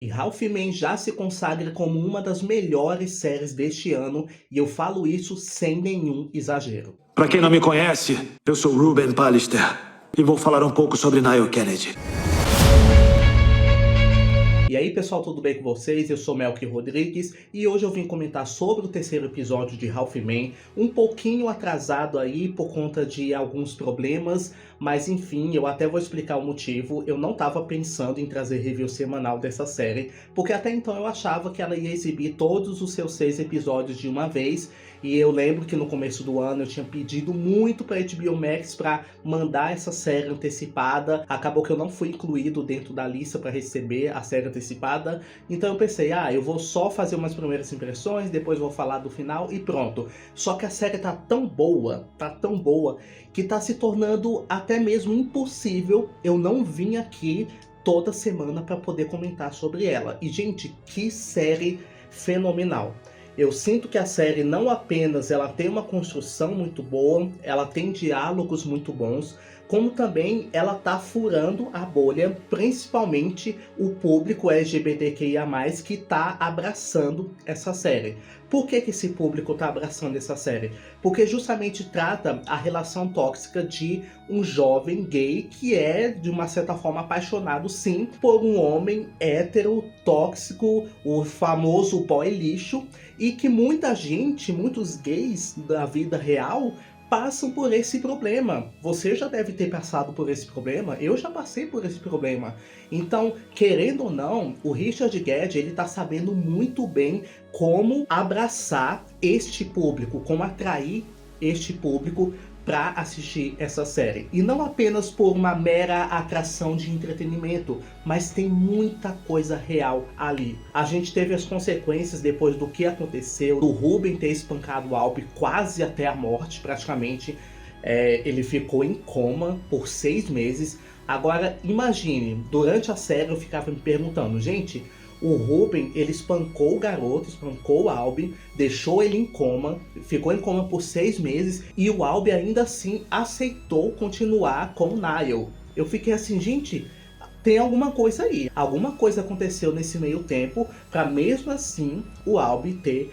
E Ralph-Man já se consagra como uma das melhores séries deste ano, e eu falo isso sem nenhum exagero. Para quem não me conhece, eu sou Ruben Pallister e vou falar um pouco sobre Niall Kennedy. E aí pessoal, tudo bem com vocês? Eu sou Melky Rodrigues e hoje eu vim comentar sobre o terceiro episódio de Ralph-Man, um pouquinho atrasado aí por conta de alguns problemas, mas enfim, eu até vou explicar o motivo. Eu não estava pensando em trazer review semanal dessa série, porque até então eu achava que ela ia exibir todos os seus 6 episódios de uma vez, e eu lembro que no começo do ano eu tinha pedido muito para HBO Max para mandar essa série antecipada. Acabou que eu não fui incluído dentro da lista para receber a série antecipada, então eu pensei, eu vou só fazer umas primeiras impressões, depois vou falar do final e pronto. Só que a série tá tão boa, que tá se tornando até mesmo impossível eu não vir aqui toda semana para poder comentar sobre ela. E gente, que série fenomenal! Eu sinto que a série não apenas ela tem uma construção muito boa, ela tem diálogos muito bons, como também ela tá furando a bolha, principalmente o público LGBTQIA+, que tá abraçando essa série. Por que esse público tá abraçando essa série? Porque justamente trata a relação tóxica de um jovem gay que é, de uma certa forma, apaixonado sim por um homem hétero, tóxico, o famoso boy lixo, e que muita gente, muitos gays da vida real, passam por esse problema. Você já deve ter passado por esse problema, eu já passei por esse problema. Então, querendo ou não, o Richard Guedes, ele tá sabendo muito bem como abraçar este público, como atrair este público para assistir essa série. E não apenas por uma mera atração de entretenimento, mas tem muita coisa real ali. A gente teve as consequências depois do que aconteceu, do Ruben ter espancado o Albi quase até a morte, praticamente. Ele ficou em coma por 6 meses. Agora, imagine, durante a série eu ficava me perguntando, gente, o Ruben, ele espancou o garoto, espancou o Albi, deixou ele em coma, ficou em coma por 6 meses e o Albi ainda assim aceitou continuar com o Niall. Eu fiquei assim, gente, tem alguma coisa aí. Alguma coisa aconteceu nesse meio tempo para mesmo assim o Albi ter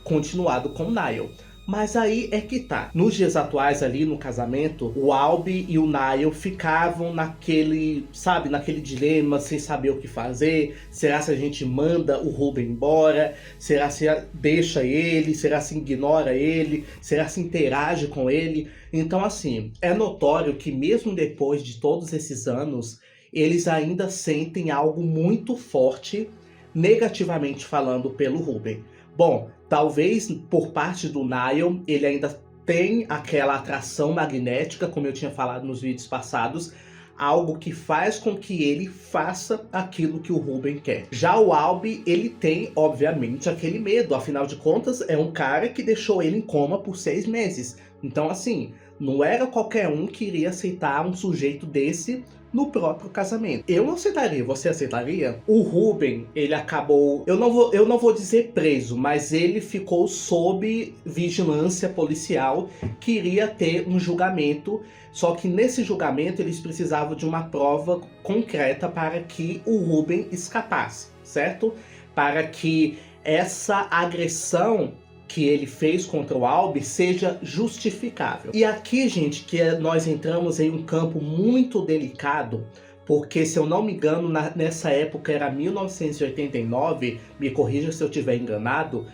continuado com o Niall. Mas aí é que tá. Nos dias atuais ali no casamento, o Albi e o Niall ficavam naquele, sabe, naquele dilema, sem saber o que fazer. Será se a gente manda o Ruben embora? Será se deixa ele? Será se ignora ele? Será se interage com ele? Então assim, é notório que mesmo depois de todos esses anos, eles ainda sentem algo muito forte, negativamente falando, pelo Ruben. Bom, talvez por parte do Niall, ele ainda tem aquela atração magnética, como eu tinha falado nos vídeos passados, algo que faz com que ele faça aquilo que o Ruben quer. Já o Albi, ele tem, obviamente, aquele medo, afinal de contas, é um cara que deixou ele em coma por 6 meses. Então, assim, não era qualquer um que iria aceitar um sujeito desse no próprio casamento. Eu não aceitaria, você aceitaria? O Ruben, ele acabou, eu não vou dizer preso, mas ele ficou sob vigilância policial, que iria ter um julgamento, só que nesse julgamento eles precisavam de uma prova concreta para que o Ruben escapasse, certo? Para que essa agressão que ele fez contra o Albi seja justificável. E aqui, gente, que nós entramos em um campo muito delicado, porque se eu não me engano, nessa época era 1989, me corrija se eu estiver enganado,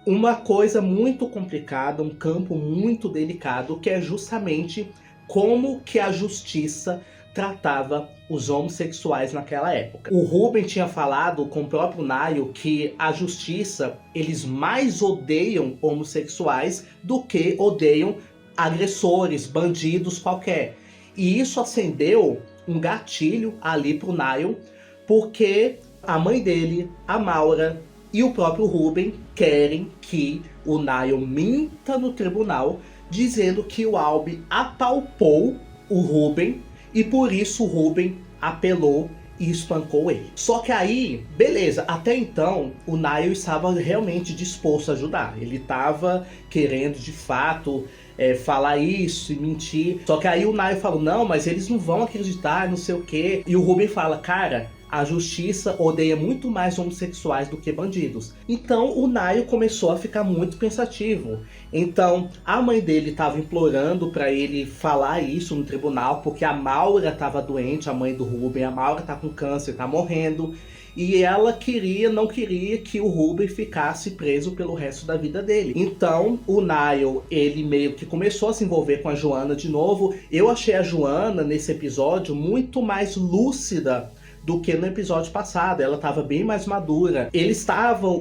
uma coisa muito complicada, um campo muito delicado, que é justamente como que a justiça tratava os homossexuais naquela época. O Ruben tinha falado com o próprio Niall que a justiça, eles mais odeiam homossexuais do que odeiam agressores, bandidos qualquer. E isso acendeu um gatilho ali pro Niall, porque a mãe dele, a Maura e o próprio Ruben querem que o Niall minta no tribunal, dizendo que o Albi apalpou o Ruben, e por isso o Ruben apelou e espancou ele. Só que aí, beleza, até então o Niall estava realmente disposto a ajudar. Ele estava querendo de fato falar isso e mentir. Só que aí o Niall falou, não, mas eles não vão acreditar, não sei o quê. E o Ruben fala, cara, a justiça odeia muito mais homossexuais do que bandidos. Então o Niall começou a ficar muito pensativo. Então a mãe dele estava implorando para ele falar isso no tribunal, porque a Maura estava doente, a mãe do Ruben. A Maura tá com câncer, tá morrendo. E ela não queria que o Ruben ficasse preso pelo resto da vida dele. Então o Niall, ele meio que começou a se envolver com a Joanna de novo. Eu achei a Joanna nesse episódio muito mais lúcida do que no episódio passado. Ela estava bem mais madura.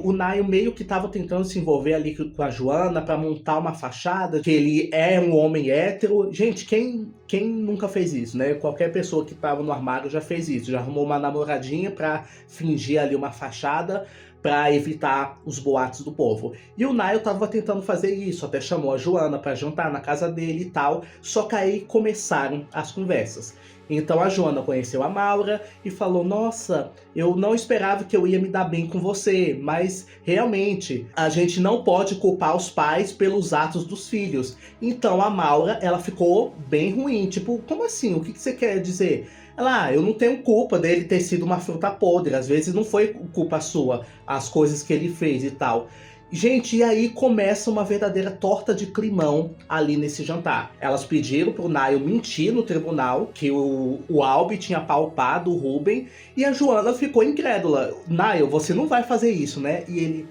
O Niall meio que estava tentando se envolver ali com a Joanna para montar uma fachada que ele é um homem hétero. Gente, quem nunca fez isso, né? Qualquer pessoa que estava no armário já fez isso, já arrumou uma namoradinha para fingir ali uma fachada para evitar os boatos do povo. E o Niall tava tentando fazer isso, até chamou a Joanna para jantar na casa dele e tal, só que aí começaram as conversas. Então a Joanna conheceu a Maura e falou: nossa, eu não esperava que eu ia me dar bem com você, mas realmente a gente não pode culpar os pais pelos atos dos filhos. Então a Maura, ela ficou bem ruim, tipo, como assim? O que você quer dizer? Ela, eu não tenho culpa dele ter sido uma fruta podre, às vezes não foi culpa sua, as coisas que ele fez e tal. Gente, e aí começa uma verdadeira torta de climão ali nesse jantar. Elas pediram pro Niall mentir no tribunal que o Albie tinha palpado o Ruben, e a Joanna ficou incrédula. Niall, você não vai fazer isso, né? E ele,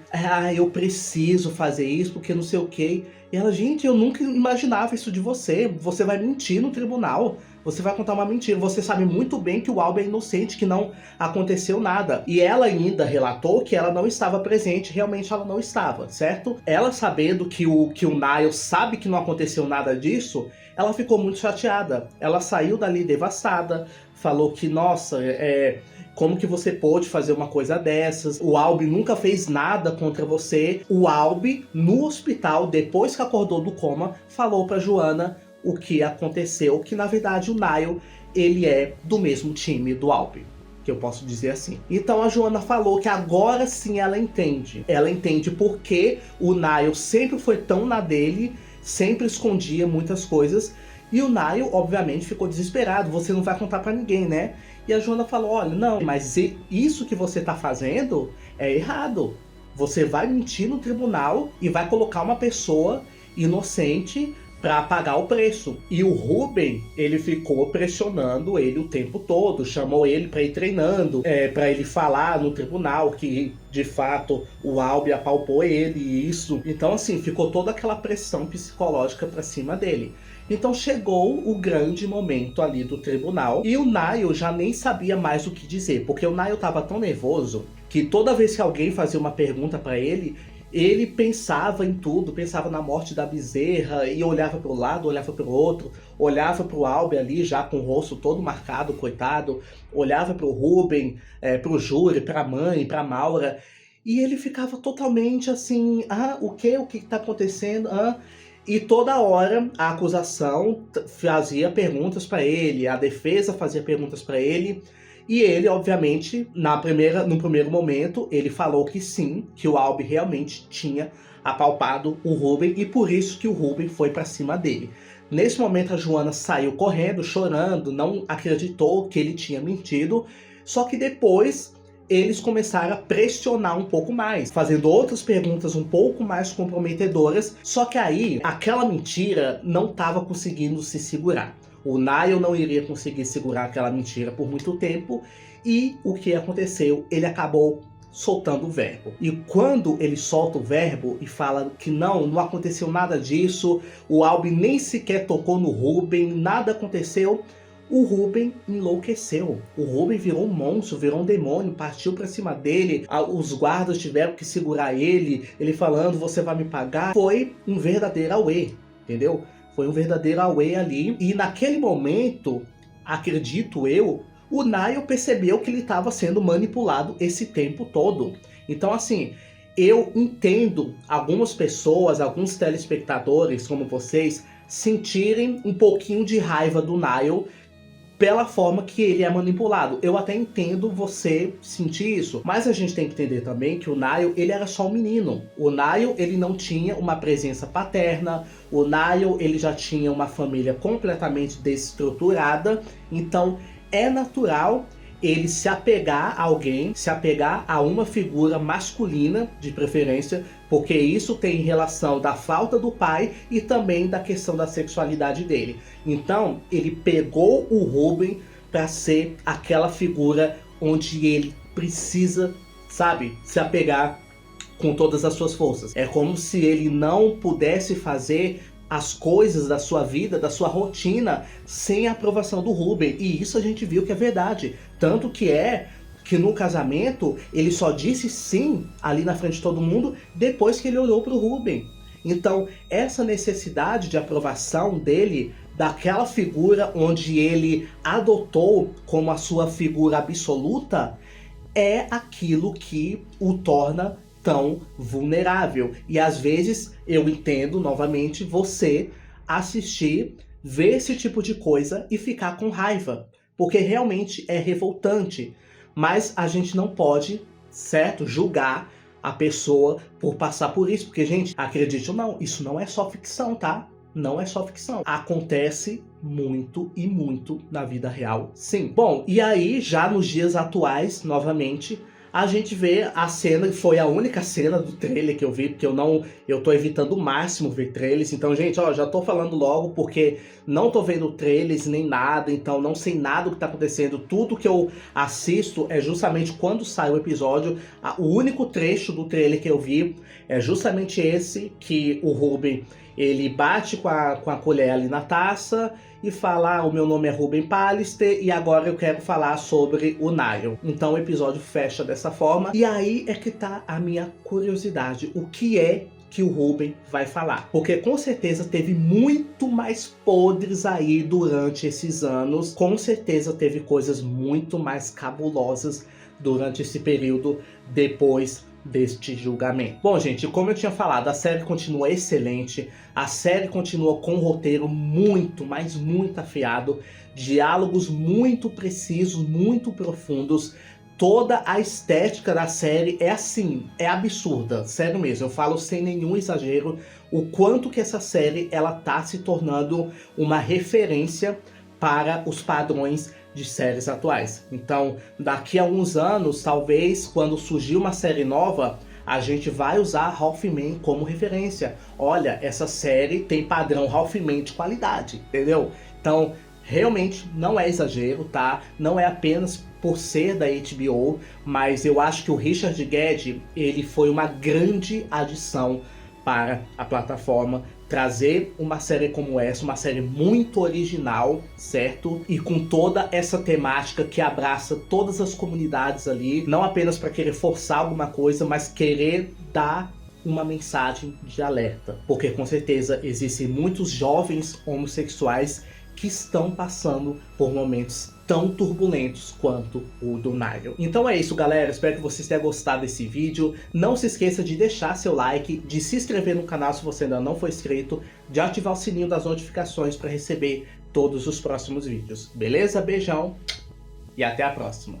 eu preciso fazer isso porque não sei o quê. E ela, gente, eu nunca imaginava isso de você. Você vai mentir no tribunal. Você vai contar uma mentira. Você sabe muito bem que o Albie é inocente, que não aconteceu nada. E ela ainda relatou que ela não estava presente. Realmente ela não estava, certo? Ela, sabendo que o Niall sabe que não aconteceu nada disso, ela ficou muito chateada. Ela saiu dali devastada. Falou que, nossa, como que você pôde fazer uma coisa dessas? O Albie nunca fez nada contra você. O Albie, no hospital, depois que acordou do coma, falou pra Joanna o que aconteceu, que na verdade o Niall, ele é do mesmo time do Albie, que eu posso dizer assim. Então a Joanna falou que agora sim ela entende. Ela entende porque o Niall sempre foi tão na dele, sempre escondia muitas coisas, e o Niall, obviamente, ficou desesperado. Você não vai contar pra ninguém, né? E a Joanna falou, olha, não, mas isso que você tá fazendo é errado. Você vai mentir no tribunal e vai colocar uma pessoa inocente para pagar o preço. E o Ruben, ele ficou pressionando ele o tempo todo, chamou ele para ir treinando, para ele falar no tribunal que de fato o Albie apalpou ele e isso. Então assim, ficou toda aquela pressão psicológica para cima dele. Então chegou o grande momento ali do tribunal e o Niall já nem sabia mais o que dizer, porque o Niall tava tão nervoso que toda vez que alguém fazia uma pergunta para ele pensava em tudo, pensava na morte da bezerra e olhava para o lado, olhava para o outro, olhava para o Albie ali já com o rosto todo marcado, coitado, olhava para o Ruben, para o júri, para a mãe, para a Maura, e ele ficava totalmente assim, o que está acontecendo? E toda hora a acusação fazia perguntas para ele, a defesa fazia perguntas para ele. E ele, obviamente, no primeiro momento, ele falou que sim, que o Albie realmente tinha apalpado o Ruben e por isso que o Ruben foi pra cima dele. Nesse momento, a Joanna saiu correndo, chorando, não acreditou que ele tinha mentido. Só que depois, eles começaram a pressionar um pouco mais, fazendo outras perguntas um pouco mais comprometedoras. Só que aí, aquela mentira não estava conseguindo se segurar. O Niall não iria conseguir segurar aquela mentira por muito tempo. E o que aconteceu? Ele acabou soltando o verbo. E quando ele solta o verbo e fala que não aconteceu nada disso, o Albie nem sequer tocou no Ruben, nada aconteceu, o Ruben enlouqueceu. O Ruben virou um monstro, virou um demônio, partiu pra cima dele. Os guardas tiveram que segurar ele falando, você vai me pagar. Foi um verdadeiro auê, entendeu? Foi um verdadeiro auê ali. E naquele momento, acredito eu, o Niall percebeu que ele estava sendo manipulado esse tempo todo. Então, assim, eu entendo algumas pessoas, alguns telespectadores como vocês, sentirem um pouquinho de raiva do Niall pela forma que ele é manipulado. Eu até entendo você sentir isso, mas a gente tem que entender também que o Niall, ele era só um menino. O Niall, ele não tinha uma presença paterna, o Niall, ele já tinha uma família completamente desestruturada, então é natural ele se apegar a alguém, se apegar a uma figura masculina, de preferência, porque isso tem relação da falta do pai e também da questão da sexualidade dele. Então, ele pegou o Ruben para ser aquela figura onde ele precisa, sabe, se apegar com todas as suas forças. É como se ele não pudesse fazer as coisas da sua vida, da sua rotina, sem a aprovação do Ruben. E isso a gente viu que é verdade. Tanto que no casamento ele só disse sim ali na frente de todo mundo depois que ele olhou para o Ruben. Então, essa necessidade de aprovação dele, daquela figura onde ele adotou como a sua figura absoluta, é aquilo que o torna tão vulnerável. E às vezes eu entendo novamente você assistir, ver esse tipo de coisa e ficar com raiva, porque realmente é revoltante. Mas a gente não pode, certo, julgar a pessoa por passar por isso, porque, gente, acredite ou não, isso não é só ficção, tá? Não é só ficção. Acontece muito e muito na vida real, sim. Bom, e aí, já nos dias atuais, novamente, a gente vê a cena, que foi a única cena do trailer que eu vi, porque eu tô evitando o máximo ver trailers. Então, gente, ó, já tô falando logo porque não tô vendo trailers nem nada, então não sei nada do que tá acontecendo. Tudo que eu assisto é justamente quando sai o episódio. O único trecho do trailer que eu vi é justamente esse, que o Ruben, ele bate com a colher ali na taça e fala: o meu nome é Ruben Pallister e agora eu quero falar sobre o Niall. Então o episódio fecha dessa forma. E aí é que tá a minha curiosidade. O que é que o Ruben vai falar? Porque com certeza teve muito mais podres aí durante esses anos. Com certeza teve coisas muito mais cabulosas durante esse período depois deste julgamento. Bom, gente, como eu tinha falado, a série continua excelente, a série continua com um roteiro muito, mas muito afiado, diálogos muito precisos, muito profundos. Toda a estética da série é assim, é absurda, sério mesmo, eu falo sem nenhum exagero, o quanto que essa série ela tá se tornando uma referência para os padrões de séries atuais. Então, daqui a uns anos, talvez, quando surgir uma série nova, a gente vai usar Half-Men como referência. Olha, essa série tem padrão Half-Men de qualidade, entendeu? Então, realmente não é exagero, tá? Não é apenas por ser da HBO, mas eu acho que o Richard Guedes, ele foi uma grande adição para a plataforma, trazer uma série como essa, uma série muito original, certo? E com toda essa temática que abraça todas as comunidades ali, não apenas para querer forçar alguma coisa, mas querer dar uma mensagem de alerta. Porque com certeza existem muitos jovens homossexuais que estão passando por momentos tão turbulentos quanto o do Niall. Então é isso, galera. Espero que vocês tenham gostado desse vídeo. Não se esqueça de deixar seu like, de se inscrever no canal se você ainda não for inscrito, de ativar o sininho das notificações para receber todos os próximos vídeos. Beleza? Beijão e até a próxima.